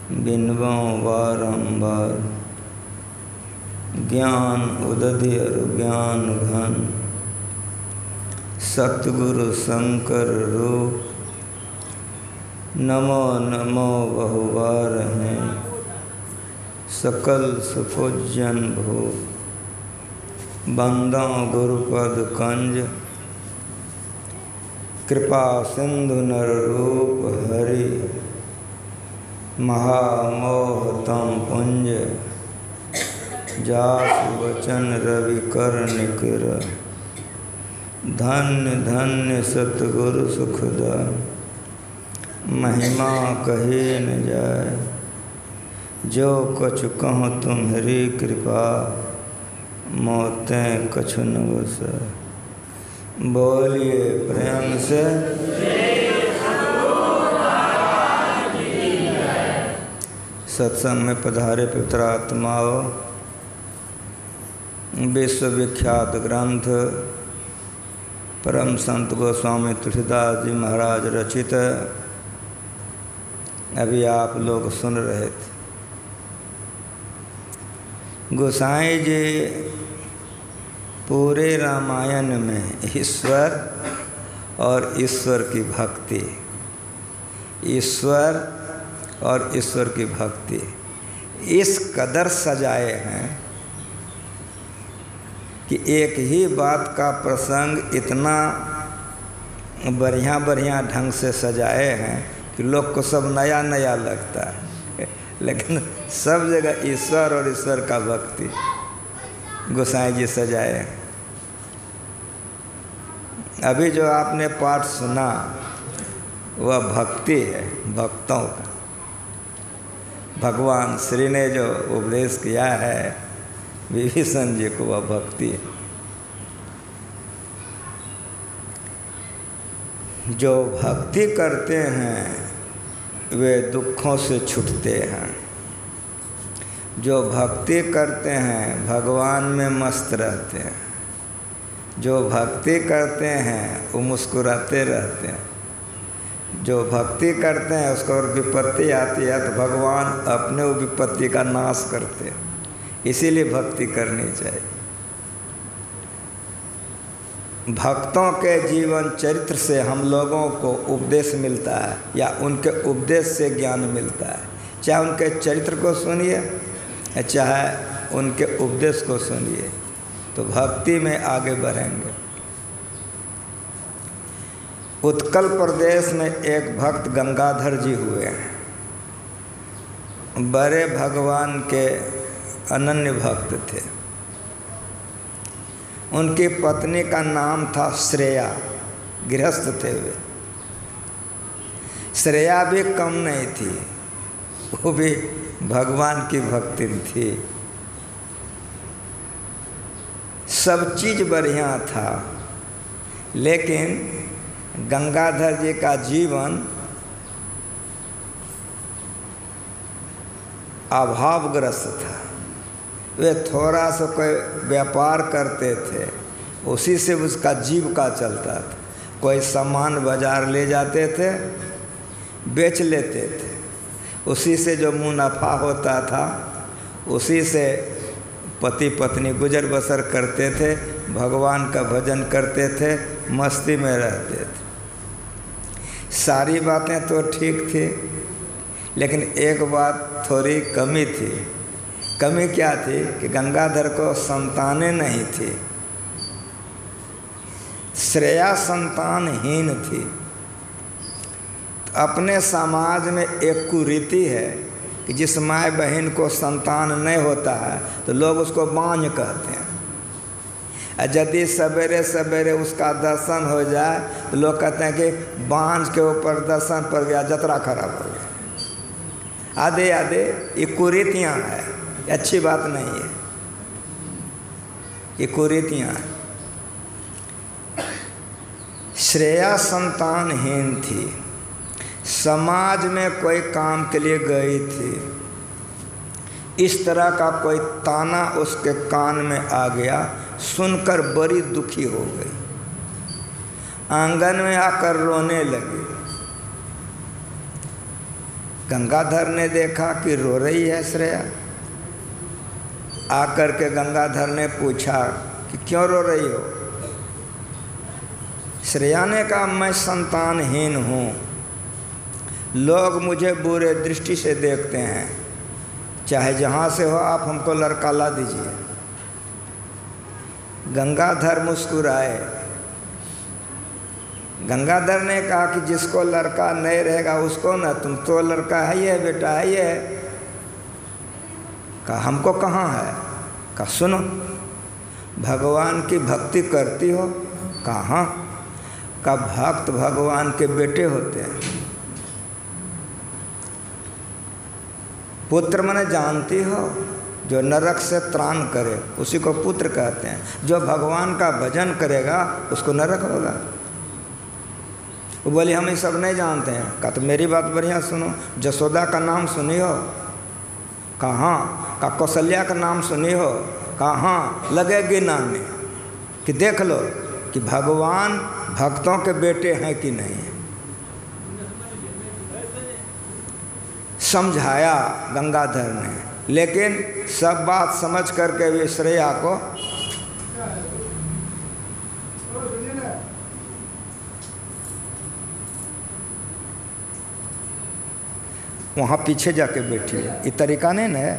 बिनबों बारंबार। ज्ञान उदधि और ज्ञान घन, सतगुरु शंकर रूप। नमो नमो बहुबार हैं, सकल सुपूजन भूप। बंदों गुरुपद कंज, कृपा सिंधु नर रूप हरि। महामोह तम पुंज, जासु वचन रवि कर निकर। धन्य धन्य सतगुरु सुखदा, महिमा कही न जाय। जो कछु कहूँ तुम्हारी कृपा, मोतें कछु न बसै। बोलिए प्रेम से। सत्संग में पधारे पवित्र आत्माओं, विश्वविख्यात ग्रंथ परम संत गोस्वामी तुलसीदास जी महाराज रचित अभी आप लोग सुन रहे थे। गोसाई जी पूरे रामायण में ईश्वर और ईश्वर की भक्ति, ईश्वर और ईश्वर की भक्ति इस कदर सजाए हैं कि एक ही बात का प्रसंग इतना बढ़िया बढ़िया ढंग से सजाए हैं कि लोग को सब नया नया लगता है, लेकिन सब जगह ईश्वर और ईश्वर का भक्ति गोसाई जी सजाए हैं। अभी जो आपने पाठ सुना वह भक्ति है, भक्तों का। भगवान श्री ने जो उपदेश किया है विभीषण जी को, वह भक्ति है। जो भक्ति करते हैं वे दुखों से छूटते हैं। जो भक्ति करते हैं भगवान में मस्त रहते हैं। जो भक्ति करते हैं वो मुस्कुराते रहते हैं। जो भक्ति करते हैं उसको और विपत्ति आती है तो भगवान अपने वो विपत्ति का नाश करते हैं। इसीलिए भक्ति करनी चाहिए। भक्तों के जीवन चरित्र से हम लोगों को उपदेश मिलता है या उनके उपदेश से ज्ञान मिलता है। चाहे उनके चरित्र को सुनिए चाहे उनके उपदेश को सुनिए, तो भक्ति में आगे बढ़ेंगे। उत्कल प्रदेश में एक भक्त गंगाधर जी हुए हैं। बड़े भगवान के अनन्य भक्त थे। उनकी पत्नी का नाम था श्रेया, गृहस्थ थे वे। श्रेया भी कम नहीं थी, वो भी भगवान की भक्ति थी। सब चीज़ बढ़िया था, लेकिन गंगाधर जी का जीवन अभावग्रस्त था। वे थोड़ा सा कोई व्यापार करते थे, उसी से उसका जीविका चलता था। कोई सामान बाजार ले जाते थे, बेच लेते थे, उसी से जो मुनाफा होता था उसी से पति पत्नी गुजर बसर करते थे। भगवान का भजन करते थे, मस्ती में रहते थे। सारी बातें तो ठीक थी, लेकिन एक बात थोड़ी कमी थी। कमी क्या थी कि गंगाधर को संतानें नहीं थी। श्रेया संतानहीन थी। तो अपने समाज में एक कुरीति है कि जिस माँ बहन को संतान नहीं होता है तो लोग उसको बांझ कहते हैं। यदि सवेरे सवेरे उसका दर्शन हो जाए तो लोग कहते हैं कि बांझ के ऊपर दर्शन पर गया, जतरा खराब हो गया। आधे आधे ये कुरीतियाँ हैं, अच्छी बात नहीं है, ये कुरीतियाँ हैं। श्रेया संतानहीन थी, समाज में कोई काम के लिए गई थी। इस तरह का कोई ताना उसके कान में आ गया, सुनकर बड़ी दुखी हो गई। आंगन में आकर रोने लगी। गंगाधर ने देखा कि रो रही है श्रेया। आकर के गंगाधर ने पूछा कि क्यों रो रही हो? श्रेया ने कहा, मैं संतानहीन हूँ, लोग मुझे बुरे दृष्टि से देखते हैं, चाहे जहाँ से हो आप हमको लड़का ला दीजिए। गंगाधर मुस्कुराए। गंगाधर ने कहा कि जिसको लड़का नहीं रहेगा उसको ना, तुम तो लड़का है ये बेटा है ये। कहा हमको कहाँ है? कहा सुनो, भगवान की भक्ति करती हो? कहाँ? का भक्त भगवान के बेटे होते हैं। पुत्र माने जानती हो, जो नरक से त्राण करे उसी को पुत्र कहते हैं। जो भगवान का भजन करेगा उसको नरक होगा। वो बोली हम ये सब नहीं जानते हैं। कहा तो मेरी बात बढ़िया सुनो, जसोदा का नाम सुनी हो? कहाँ? का कौशल्या का नाम सुनी हो? कहाँ? लगेगी नानी कि देख लो कि भगवान भक्तों के बेटे हैं कि नहीं। समझाया गंगाधर ने, लेकिन सब बात समझ करके भी श्रेया को वहाँ पीछे जाके बैठी है। ये तरीका नहीं ना है।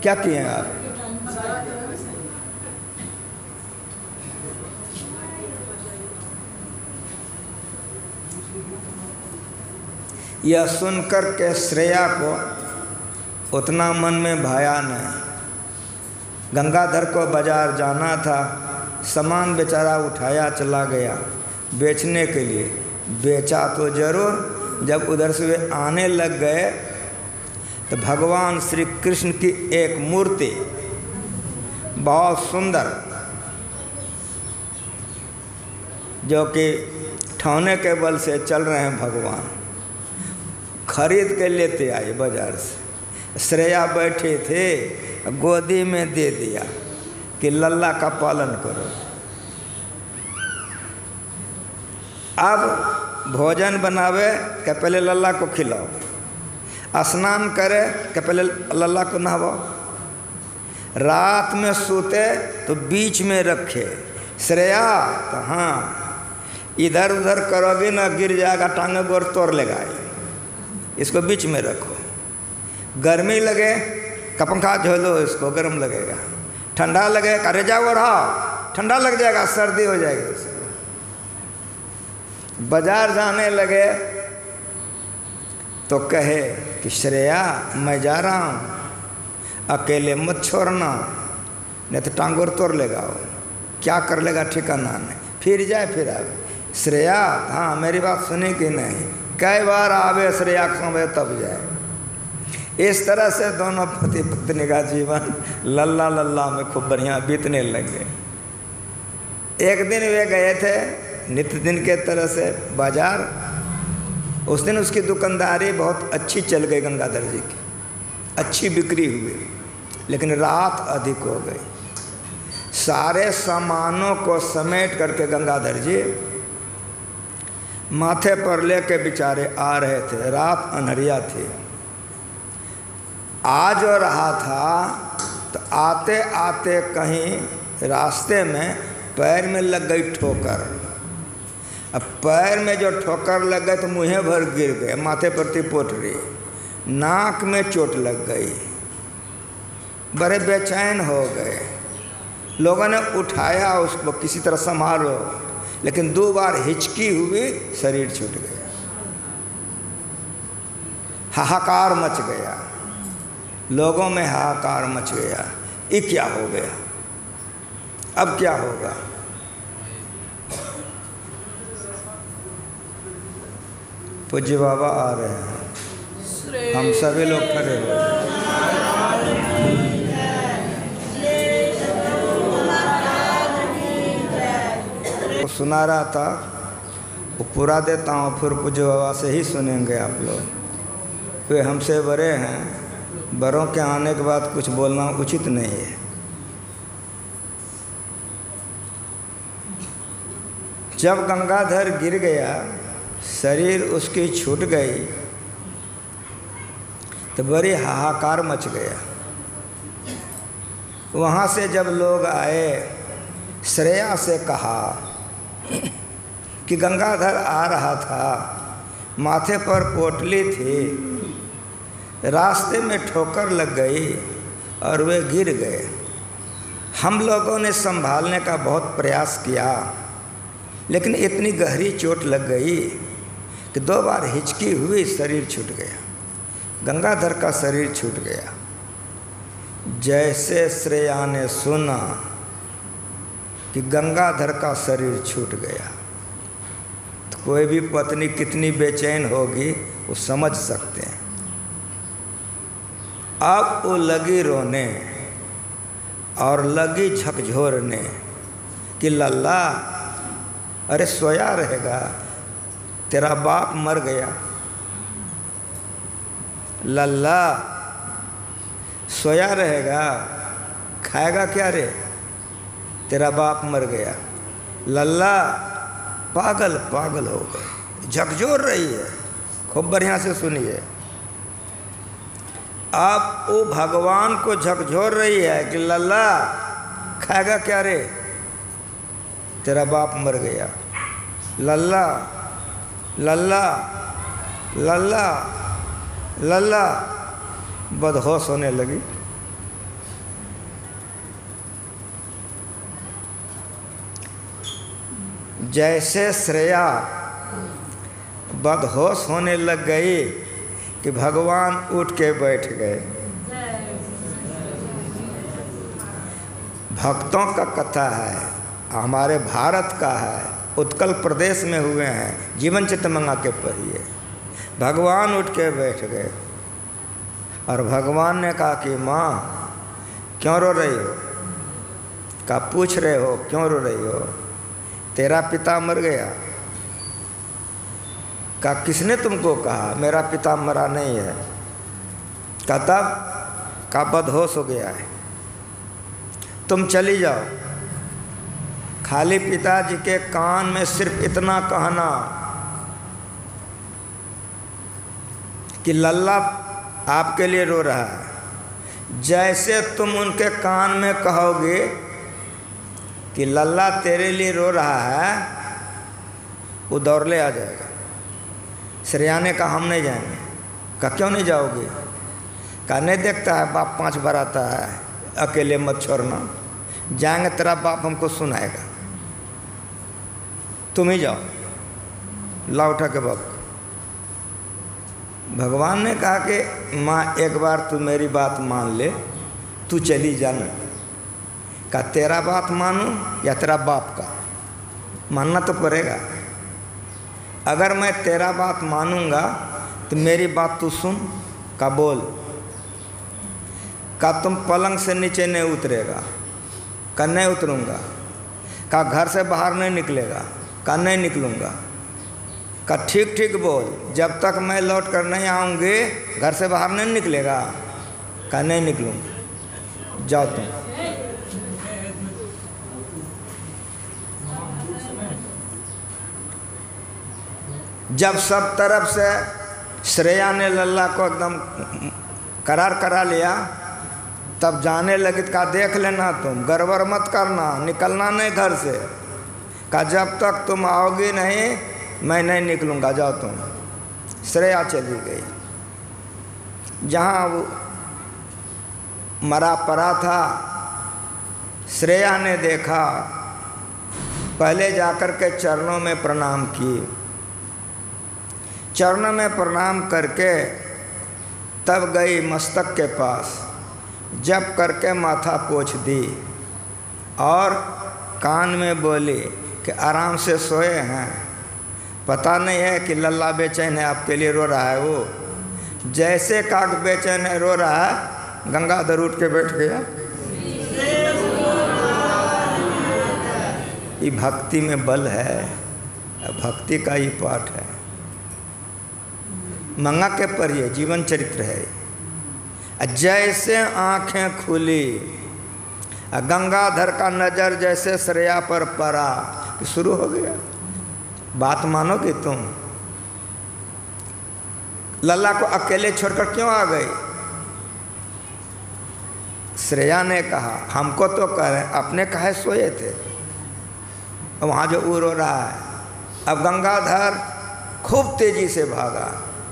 क्या किए हैं आप? यह सुनकर के श्रेया को उतना मन में भाया नहीं। गंगाधर को बाजार जाना था, सामान बेचारा उठाया चला गया बेचने के लिए। बेचा तो जरूर, जब उधर से वे आने लग गए तो भगवान श्री कृष्ण की एक मूर्ति बहुत सुंदर, जो कि ठौने के बल से चल रहे हैं भगवान, खरीद के लेते आए बाजार से। श्रेया बैठे थे, गोदी में दे दिया कि लल्ला का पालन करो। अब भोजन बनावे कि पहले लल्ला को खिलाओ, स्नान करे कि पहले लल्ला को नहवाओ, रात में सोते तो बीच में रखे। श्रेया तो हाँ, इधर उधर करोगे ना गिर जाएगा, टांगे गोर तोड़ लेगा, इसको बीच में रखो। गर्मी लगे का पंखा झोलो, इसको गर्म लगेगा। ठंडा लगे का रेजा ओढ़ाओ, ठंडा लग जाएगा, सर्दी हो जाएगी इसको। बाजार जाने लगे तो कहे कि श्रेया मैं जा रहा हूँ, अकेले मत छोड़ना, नहीं तो टांगोर तोड़ लेगा वो, क्या कर लेगा ठिकाना नहीं, फिर जाए फिर आवे। श्रेया हाँ मेरी बात सुनी कि नहीं, कई बार आवे श्रेया के समय तब जाए। इस तरह से दोनों पति पत्नी का जीवन लल्ला लल्ला में खूब बढ़िया बीतने लगे। एक दिन वे गए थे नित्य दिन के तरह से बाजार। उस दिन उसकी दुकानदारी बहुत अच्छी चल गई, गंगाधर जी की अच्छी बिक्री हुई, लेकिन रात अधिक हो गई। सारे सामानों को समेट करके गंगाधर जी माथे पर लेके बेचारे आ रहे थे। रात अंधेरिया थी। आ जो रहा था तो आते आते कहीं रास्ते में पैर में लग गई ठोकर। अब पैर में जो ठोकर लग गए तो मुँह भर गिर गए, माथे पर थी पोटरी, नाक में चोट लग गई, बड़े बेचैन हो गए। लोगों ने उठाया उसको, किसी तरह संभालो, लेकिन 2 बार हिचकी हुई, शरीर छूट गया। हाहाकार मच गया, लोगों में हाहाकार मच गया। ये क्या हो गया, अब क्या होगा? पूज्य बाबा आ रहे हैं, हम सभी लोग खड़े हो जाए। वो सुना रहा था, वो पूरा देता हूँ, फिर पूज्य बाबा से ही सुनेंगे आप लोग। वे हमसे बड़े हैं, बड़ों के आने के बाद कुछ बोलना उचित नहीं है। जब गंगाधर गिर गया, शरीर उसकी छूट गई, तो बड़ी हाहाकार मच गया। वहाँ से जब लोग आए, श्रेया से कहा कि गंगाधर आ रहा था, माथे पर पोटली थी, रास्ते में ठोकर लग गई और वे गिर गए। हम लोगों ने संभालने का बहुत प्रयास किया, लेकिन इतनी गहरी चोट लग गई कि 2 बार हिचकी हुई, शरीर छूट गया। गंगाधर का शरीर छूट गया। जैसे श्रेया ने सुना कि गंगाधर का शरीर छूट गया, तो कोई भी पत्नी कितनी बेचैन होगी वो समझ सकते हैं। अब वो लगी रोने और लगी झकझोरने कि लल्ला, अरे सोया रहेगा, तेरा बाप मर गया। लल्ला सोया रहेगा, खाएगा क्या रे, तेरा बाप मर गया। लल्ला पागल पागल हो गए, झकझोर रही है। खूब बढ़िया से सुनिए। अब वो भगवान को झकझोर रही है कि लल्ला खाएगा क्या रे, तेरा बाप मर गया। लल्ला लल्ला लल्ला लल्ला बदहोश होने लगी। जैसे श्रेया बदहोश होने लग गई कि भगवान उठ के बैठ गए। भक्तों का कथा है, हमारे भारत का है, उत्कल प्रदेश में हुए हैं। जीवन चितमंगा के पढ़िए। भगवान उठ के बैठ गए और भगवान ने कहा कि माँ क्यों रो रही हो? का पूछ रहे हो क्यों रो रही हो? तेरा पिता मर गया। का किसने तुमको कहा? मेरा पिता मरा नहीं है। का तब का बदहोश हो गया है, तुम चली जाओ। खाली पिताजी के कान में सिर्फ इतना कहना कि लल्ला आपके लिए रो रहा है। जैसे तुम उनके कान में कहोगे कि लल्ला तेरे लिए रो रहा है, वो दौड़ले आ जाएगा। श्रेया ने कहा हम नहीं जाएंगे। कहा क्यों नहीं जाओगे? कहा नहीं देखता है बाप 5 बार आता है, अकेले मत छोड़ना। जाएंगे तेरा बाप हमको सुनाएगा, तुम ही जाओ। ला उठा के बाप। भगवान ने कहा कि माँ एक बार तू मेरी बात मान ले, तू चली जाना। कहा तेरा बात मानूं या तेरा बाप का? मानना तो पड़ेगा। अगर मैं तेरा बात मानूंगा तो मेरी बात तू सुन। का बोल। का तुम पलंग से नीचे नहीं उतरेगा। का नहीं उतरूंगा। का घर से बाहर नहीं निकलेगा। का नहीं निकलूँगा। का ठीक ठीक बोल, जब तक मैं लौट कर नहीं आऊँगी घर से बाहर नहीं निकलेगा। का नहीं निकलूँगा। जाओ तुम। जब सब तरफ से श्रेया ने लल्ला को एकदम करार करा लिया, तब जाने लगी। का देख लेना, तुम गड़बड़ मत करना, निकलना नहीं घर से। का जब तक तुम आओगी नहीं मैं नहीं निकलूँगा, जाओ तुम। श्रेया चली गई। जहाँ वो मरा पड़ा था, श्रेया ने देखा, पहले जाकर के चरणों में प्रणाम की। चरणों में प्रणाम करके तब गई मस्तक के पास, जप करके माथा पोंछ दी और कान में बोली कि आराम से सोए हैं, पता नहीं है कि लल्ला बेचैन है, आपके लिए रो रहा है। वो जैसे काग बेचैन है रो रहा है, गंगाधर उठ के बैठ गया। ये भक्ति में बल है, भक्ति का ही पाठ है। मंगा के पढ़िए, जीवन चरित्र है। जैसे आँखें खुली, गंगाधर का नज़र जैसे श्रेया पर पड़ा कि शुरू हो गया। बात मानोगे तुम? लल्ला को अकेले छोड़कर क्यों आ गई? श्रेया ने कहा हमको तो कह रहे, अपने कहे सोए थे, वहाँ जो रो रहा है। अब गंगाधर खूब तेजी से भागा,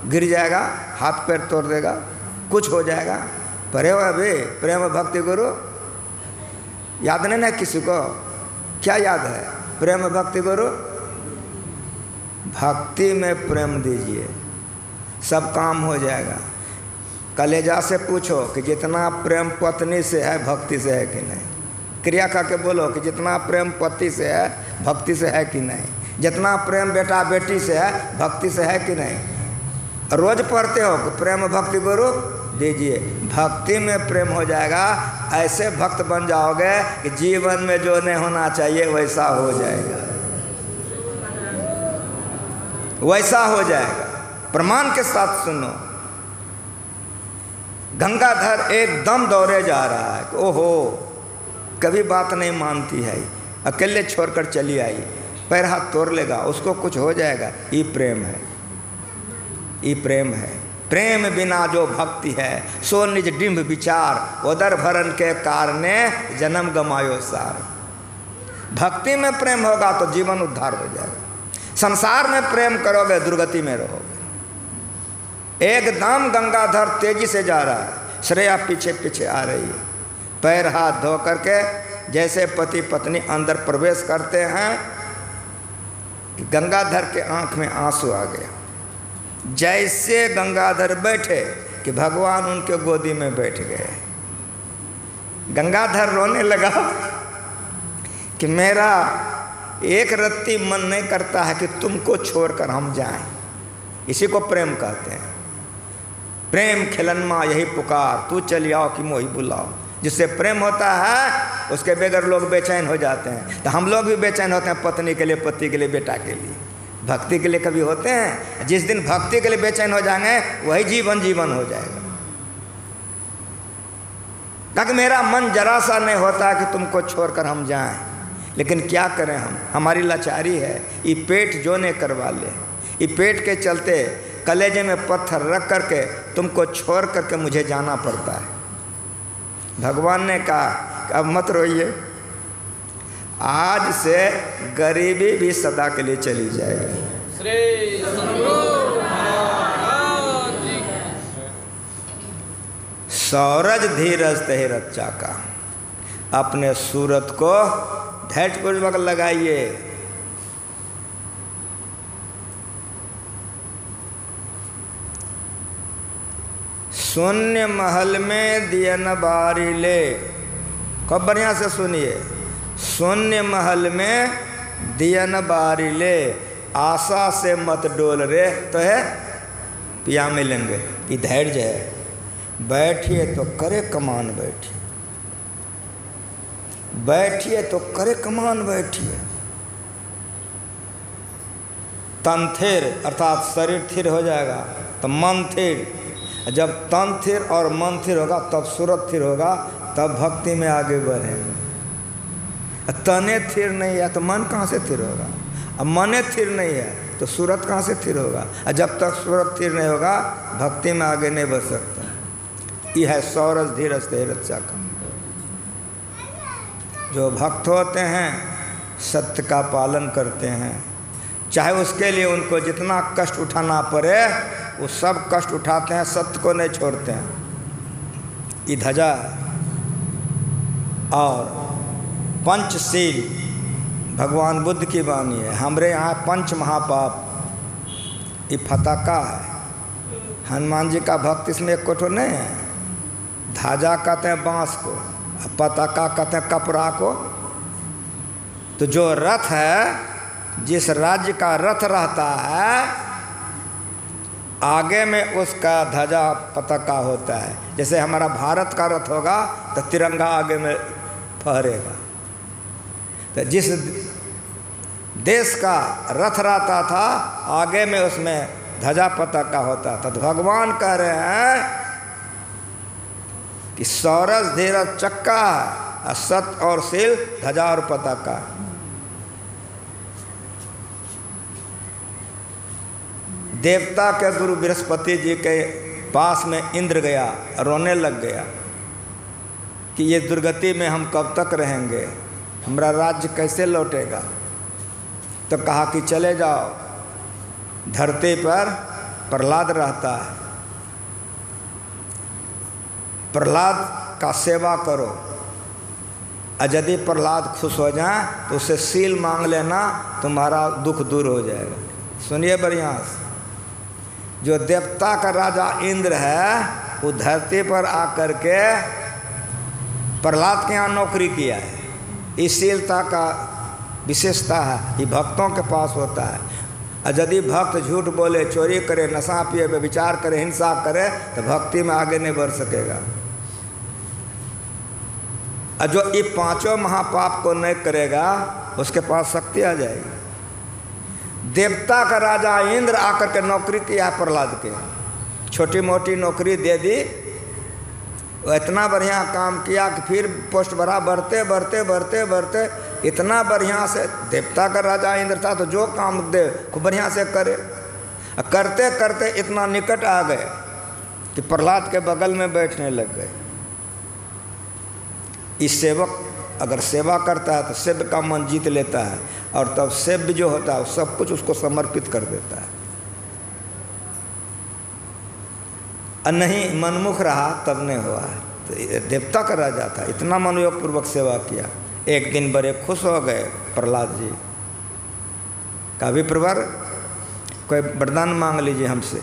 गिर जाएगा, हाथ पैर तोड़ देगा, कुछ हो जाएगा। परे हो अभी प्रेम भक्ति गुरु याद नहीं ना किसी को? क्या याद है? प्रेम भक्ति गुरु, भक्ति में प्रेम दीजिए, सब काम हो जाएगा। कलेजा से पूछो कि जितना प्रेम पत्नी से है भक्ति से है कि नहीं। क्रिया करके बोलो कि जितना प्रेम पति से है भक्ति से है कि नहीं। जितना प्रेम बेटा बेटी से है भक्ति से है कि नहीं। रोज पढ़ते हो कि प्रेम भक्ति गुरु दीजिए, भक्ति में प्रेम हो जाएगा। ऐसे भक्त बन जाओगे कि जीवन में जो नहीं होना चाहिए वैसा हो जाएगा, वैसा हो जाएगा। प्रमाण के साथ सुनो। गंगाधर एकदम दौड़े जा रहा है, ओहो कभी बात नहीं मानती है, अकेले छोड़कर चली आई, पैर हाथ तोड़ लेगा, उसको कुछ हो जाएगा। ये प्रेम है, ये प्रेम है। प्रेम बिना जो भक्ति है सो निज डिम्ब विचार, उदर भरन के कारणे जन्म गमायो सार। भक्ति में प्रेम होगा तो जीवन उद्धार हो जाएगा। संसार में प्रेम करोगे दुर्गति में रहोगे। एकदम गंगाधर तेजी से जा रहा है, श्रेया पीछे पीछे आ रही है। पैर हाथ धो करके जैसे पति पत्नी अंदर प्रवेश करते हैं कि गंगाधर के आंख में आंसू आ गया। जैसे गंगाधर बैठे कि भगवान उनके गोदी में बैठ गए। गंगाधर रोने लगा कि मेरा एक रत्ती मन नहीं करता है कि तुमको छोड़कर हम जाएं। इसी को प्रेम कहते हैं। प्रेम खिलनमा यही पुकार, तू चली आओ कि मोही बुलाओ। जिससे प्रेम होता है उसके बगैर लोग बेचैन हो जाते हैं। तो हम लोग भी बेचैन होते हैं पत्नी के लिए, पति के लिए, बेटा के लिए। भक्ति के लिए कभी होते हैं? जिस दिन भक्ति के लिए बेचैन हो जाएंगे वही जीवन जीवन हो जाएगा। ताकि मेरा मन जरा सा नहीं होता कि तुमको छोड़कर हम जाएं, लेकिन क्या करें हम, हमारी लाचारी है। ये पेट जोने करवा ले, ये पेट के चलते कलेजे में पत्थर रख करके तुमको छोड़ करके मुझे जाना पड़ता है। भगवान ने कहा अब मत रोइए, आज से गरीबी भी सदा के लिए चली जाएगी। सौरज धीरज तहे रच्चा का, अपने सूरत को धैर्यपूर्वक लगाइए। शून्य महल में दियन बारी ले, खूब बढ़िया से सुनिए। शून्य महल में दियन बारी ले, आशा से मत डोल रे तो है पिया मिलेंगे। ये धैर्य है। बैठिए तो करे कमान, बैठिए, बैठिए तो करे कमान, बैठिए। तन थिर अर्थात शरीर थिर हो जाएगा तो मन थिर। जब तन थिर और मन थिर होगा तब सूरत थिर होगा, तब भक्ति में आगे बढ़ेंगे। तने थिर नहीं है तो मन कहाँ से थिर होगा? अब मने थिर नहीं है तो सूरत कहाँ से थिर होगा? जब तक सूरत थिर नहीं होगा भक्ति में आगे नहीं बढ़ सकता। यह है सौरज धीरज ते रक्षा का। जो भक्त होते हैं सत्य का पालन करते हैं, चाहे उसके लिए उनको जितना कष्ट उठाना पड़े वो सब कष्ट उठाते हैं, सत्य को नहीं छोड़ते हैं। ये ध्वजा और पंचशील भगवान बुद्ध की वाणी है। हमारे यहाँ पंच महापाप ये फताका है। हनुमान जी का भक्त इसमें एक कोठो नहीं है। ध्वजा कहते हैं बांस को, पताका कहते हैं कपड़ा को। तो जो रथ है, जिस राज्य का रथ रहता है आगे में उसका ध्वजा पताका होता है। जैसे हमारा भारत का रथ होगा तो तिरंगा आगे में फहरेगा। तो जिस देश का रथ रहता था आगे में उसमें ध्वजा पताका होता था। तो भगवान कह रहे हैं कि सौरज धीरज चक्का है, सत्य और शील ध्वजा और पताका। देवता के गुरु बृहस्पति जी के पास में इंद्र गया, रोने लग गया कि ये दुर्गति में हम कब तक रहेंगे, हमारा राज्य कैसे लौटेगा। तो कहा कि चले जाओ, धरती पर प्रहलाद रहता है, प्रहलाद का सेवा करो, और यदि प्रहलाद खुश हो जाए तो उससे सील मांग लेना, तुम्हारा दुख दूर हो जाएगा। सुनिए बढ़िया से, जो देवता का राजा इंद्र है वो धरती पर आकर के प्रहलाद के यहाँ नौकरी किया है। इस शीलता का विशेषता है, ये भक्तों के पास होता है। और यदि भक्त झूठ बोले, चोरी करे, नशा पिए, व्यभिचार करे, हिंसा करे, तो भक्ति में आगे नहीं बढ़ सकेगा। और जो ये पांचों महापाप को नहीं करेगा उसके पास शक्ति आ जाएगी। देवता का राजा इंद्र आकर के नौकरी किया प्रहलाद के, छोटी मोटी नौकरी दे दी, वो इतना बढ़िया काम किया कि फिर पोस्ट बढ़ा, बढ़ते बढ़ते बढ़ते बढ़ते इतना बढ़िया से, देवता का राजा इंद्र था तो जो काम दे खूब बढ़िया से करे। करते करते इतना निकट आ गए कि प्रहलाद के बगल में बैठने लग गए। इस सेवक अगर सेवा करता है तो सेव्य का मन जीत लेता है, और तब सेव्य जो होता है सब कुछ उसको समर्पित कर देता है। और नहीं मनमुख रहा तब नहीं हुआ है। तो देवता का राजा था, इतना मनोयोग पूर्वक सेवा किया। एक दिन बड़े खुश हो गए प्रहलाद जी, कभी प्रवर कोई वरदान मांग लीजिए हमसे।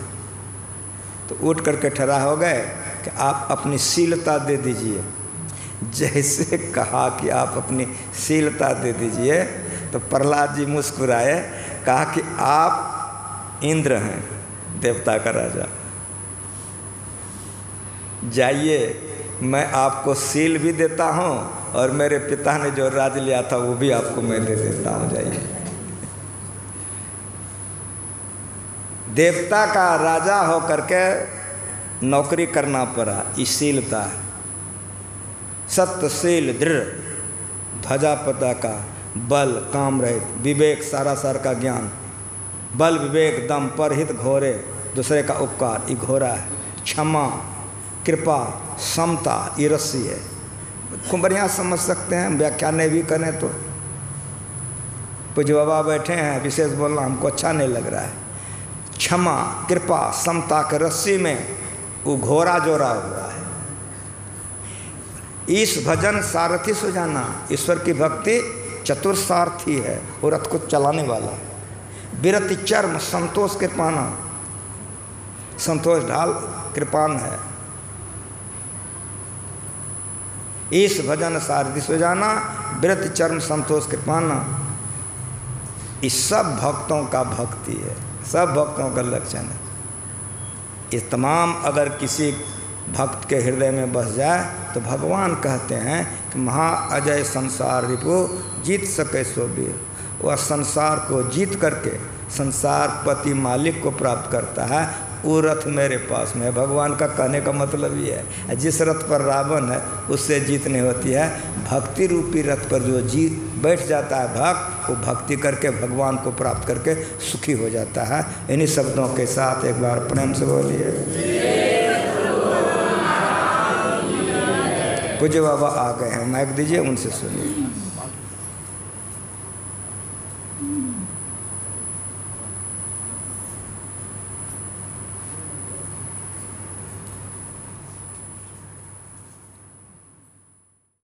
तो उठ करके ठहरा हो गए कि आप अपनी शीलता दे दीजिए। जैसे कहा कि आप अपनी शीलता दे दीजिए तो प्रहलाद जी मुस्कुराए, कहा कि आप इंद्र हैं, देवता का राजा, जाइए मैं आपको शील भी देता हूँ और मेरे पिता ने जो राज लिया था वो भी आपको मैं दे देता हूँ, जाइए। देवता का राजा होकर के नौकरी करना पड़ा, शीलता है। सत्यशील दृढ़, ध्वजा पताका, बल काम रहित, विवेक सारा सार का ज्ञान, बल विवेक दम परहित घोरे, दूसरे का उपकार ये घोरा है। क्षमा कृपा समता ये रस्सी है। खूब बढ़िया समझ सकते हैं, व्याख्यान भी करें तो। पूज्य बाबा बैठे हैं, विशेष बोलना हमको अच्छा नहीं लग रहा है। क्षमा कृपा समता के रस्सी में वो घोड़ा जोड़ा हुआ है। इस भजन सारथी सुजाना, ईश्वर की भक्ति चतुर सारथी है, वो रथ को चलाने वाला। विरति चर्म संतोष कृपाना, संतोष ढाल कृपान है। इस भजन सारथी सुजाना, विरति चर्म संतोष कृपाना, इस सब भक्तों का भक्ति है, सब भक्तों का लक्षण है। ये तमाम अगर किसी भक्त के हृदय में बस जाए तो भगवान कहते हैं कि महा अजय संसार रिपु जीत सके सो वीर। वह संसार को जीत करके संसार पति मालिक को प्राप्त करता है। वो रथ मेरे पास में है। भगवान का कहने का मतलब ये है, जिस रथ पर रावण है उससे जीत नहीं होती है। भक्ति रूपी रथ पर जो जीत बैठ जाता है भक्त, वो भक्ति करके भगवान को प्राप्त करके सुखी हो जाता है। इन्हीं शब्दों के साथ एक बार प्रेम से बोलिए। पूज्य बाबा आ गए हैं, माइक दीजिए, उनसे सुनिए।